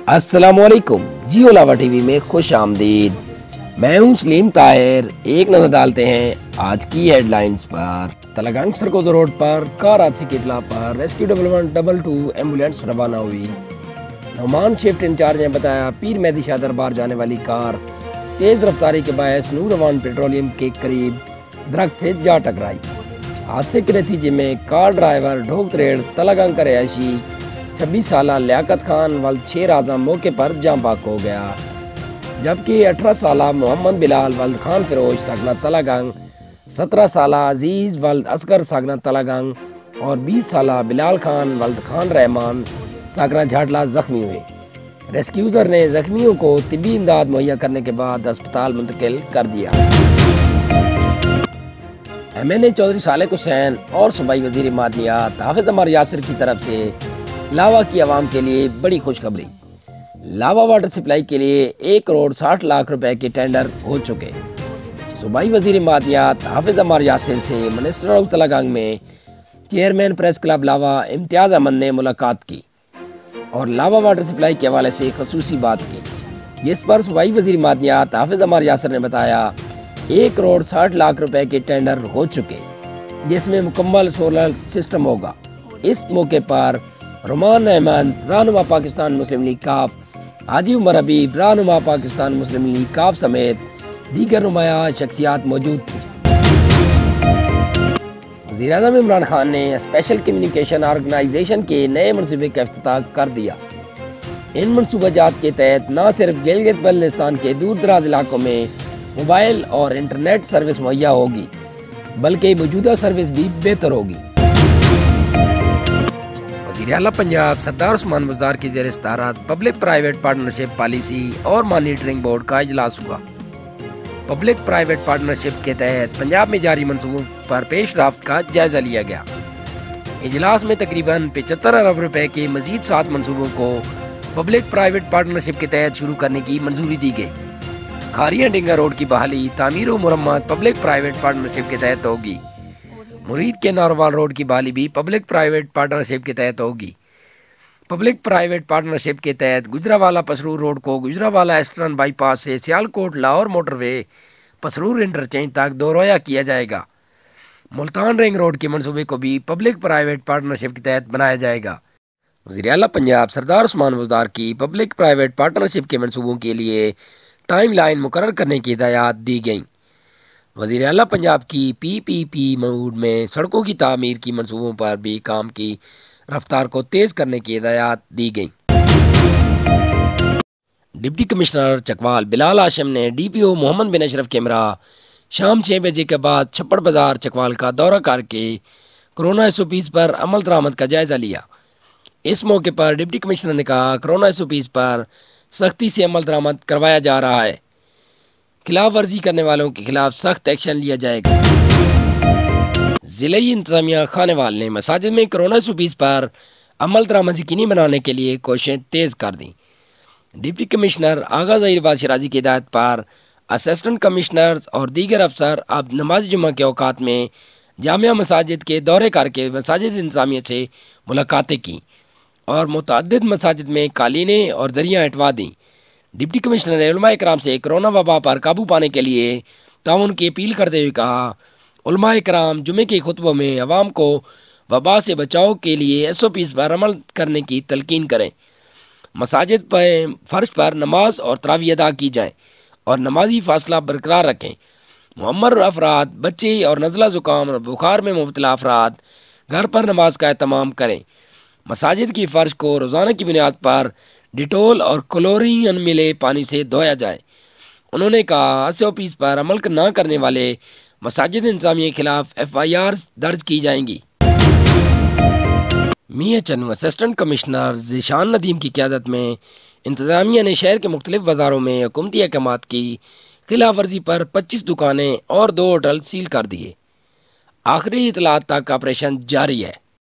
अस्सलाम वालेकुम। जियो लावा टीवी में खुश आमदीद। मैं हूं सलीम ताहिर। एक नज़र डालते हैं आज की हेडलाइंस पर। तलगंग सरकोद रोड पर कार हादसे की इतला पर रेस्क्यू 1122 एम्बुलेंस रवाना हुई। नौमान शिफ्ट इंचार्ज ने बताया पीर मेहदी शाह दरबार जाने वाली कार तेज़ रफ्तारी के बायस नूरवान पेट्रोलियम के करीब दरख्त से जा टकराई। हादसे के नतीजे में कार ड्राइवर ढोक त्रेड़ तलगंग का रहायशी 26 साला लियाकत खान वल्द शेर आजम मौके पर जाँ बाक हो गया, जबकि 18 साला मोहम्मद बिलाल वल्द खान फिरोज सागना तलागंग, 17 साला अजीज़ वल्द असगर सागना तलागंग और 20 साला बिलाल खान वल्द खान रहमान सागना झाटला जख्मी हुए। रेस्क्यूज़र ने जख्मियों को तिब्बी इमदाद मुहैया करने के बाद अस्पताल मुंतकिल कर दिया। MNA चौधरी सालेक हुसैन और सूबाई वज़ीर मादनियात हाफिज अमर यासिर की तरफ से लावा की आवाम के लिए बड़ी खुशखबरी। लावा वाटर सप्लाई के लिए 1 करोड़ 60 लाख रुपए के टेंडर हो चुके। सूबाई वज़ीर मादनियात हाफिज अमर यासिर से मिनिस्टर ऑफ तलगंग में चेयरमैन प्रेस क्लब लावा इम्तियाज़ अहमद ने मुलाकात की और लावा वाटर सप्लाई के हवाले से खसूसी बात की, जिस पर सूबाई वज़ीर मादनियात हाफिज अमर यासिर ने बताया 1 करोड़ 60 लाख रुपए के टेंडर हो चुके, जिसमें मुकम्मल सोलर सिस्टम होगा। इस मौके पर रुमान अहमद रहनुमा पाकिस्तान मुस्लिम लीग काफ, हाजी उमर हबीब रहनुमा पाकिस्तान मुस्लिम लीग काफ समेत दीगर नुमाया शख्सियात मौजूद थी। वज़ीर-ए-आज़म इमरान खान ने स्पेशल कम्युनिकेशन ऑर्गेनाइजेशन के नए मनसूबे का इफ्तिताह कर दिया। इन मनसूबाजात के तहत न सिर्फ गिलगित बल्तिस्तान के दूर दराज इलाकों में मोबाइल और इंटरनेट सर्विस मुहैया होगी, बल्कि मौजूदा सर्विस भी बेहतर होगी। वज़ीर आला पंजाब सरदार उस्मान बुज़दार की ज़ेर सदारत पब्लिक प्राइवेट पार्टनरशिप पॉलिसी और मॉनिटरिंग बोर्ड का इजलास हुआ। पब्लिक प्राइवेट पार्टनरशिप के तहत पंजाब में जारी मंसूबों पर पेशरफ्त का जायजा लिया गया। इजलास में तकरीबन 75 अरब रुपए के मजीद 7 मंसूबों को पब्लिक प्राइवेट पार्टनरशिप के तहत शुरू करने की मंजूरी दी गई। खारिया डिंगा रोड की बहाली तामीर व मुरम्मत पब्लिक प्राइवेट पार्टनरशिप के तहत होगी। मुरीद के नारोवाल रोड की बहाली भी पब्लिक प्राइवेट पार्टनरशिप के तहत होगी। पब्लिक प्राइवेट पार्टनरशिप के तहत गुजरावाला पसरूर रोड को गुजरावाला ईस्टर्न बाईपास से सियालकोट लाहौर मोटरवे पसरूर इंटरचेंज तक दोहराया किया जाएगा। मुल्तान रिंग रोड के मंसूबे को भी पब्लिक प्राइवेट पार्टनरशिप के तहत बनाया जाएगा। वज़ीर आला पंजाब सरदार उस्मान बुज़दार की पब्लिक प्राइवेट पार्टनरशिप के मंसूबों के लिए टाइम लाइन मुकर्रर करने की हिदायत दी गई। वज़ीर आला पंजाब की PPP मोड में सड़कों की तामीर की मंसूबों पर भी काम की रफ्तार को तेज़ करने की हिदायत दी गई। डिप्टी कमिश्नर चकवाल बिलाल हाशिम ने DPO मोहम्मद बिन अशरफ के हमरा शाम 6 बजे के बाद छप्पड़ बाजार चकवाल का दौरा करके कोरोना SOPs पर अमल दरामद का जायज़ा लिया। इस मौके पर डिप्टी कमिश्नर ने कहा कोरोना SOPs पर सख्ती से अमल दरामद करवाया जा रहा है, खिलाफ वर्जी करने वालों के खिलाफ सख्त एक्शन लिया जाएगा। ज़िले इंतज़ामिया खानेवाल ने मसाजिद में कोरोना SOPs पर अमल दरामद यकीनी बनाने के लिए कोशिशें तेज़ कर दी। डिप्टी कमिश्नर आगा ज़हीरबाद शिराजी की हिदायत पर असिस्टेंट कमिश्नर्स और दीगर अफसर अब नमाज जुम्मा के औकात में जामिया मसाजिद के दौरे करके मसाजिद इंतज़ामिया से मुलाकातें की और मुतअद्दिद मसाजिद में कालीनें और दरियाँ हटवा दी। डिप्टी कमिश्नर ने उलमा इकराम से कोरोना वबा पर काबू पाने के लिए ताउन की अपील करते हुए कहा उलमा इकराम जुमे के खुतबों में अवाम को वबा से बचाव के लिए SOPs पर अमल करने की तलकीन करें। मसाजिद पर फ़र्श पर नमाज और तरावी अदा की जाए और नमाजी फासला बरकरार रखें। मुअम्मर अफराद, बच्चे और नज़ला ज़ुकाम और बुखार में मुब्तला अफराद घर पर नमाज का एहतमाम करें। मसाजिद की फ़र्श को रोज़ाना की बुनियाद पर डिटोल और क्लोरीन मिले पानी से धोया जाए। उन्होंने कहा SOPs पर अमल न करने वाले मसाजिद इंतज़ामिया के खिलाफ FIR दर्ज की जाएंगी। मियां चन्नू असिस्टेंट कमिश्नर ज़ीशान नदीम की क़यादत में इंतज़ामिया ने शहर के मुख्तलिफ बाज़ारों में हुकूमती अहकामात की खिलाफ वर्जी पर 25 दुकानें और 2 होटल सील कर दिए। आखिरी इतलात तक ऑपरेशन जारी है।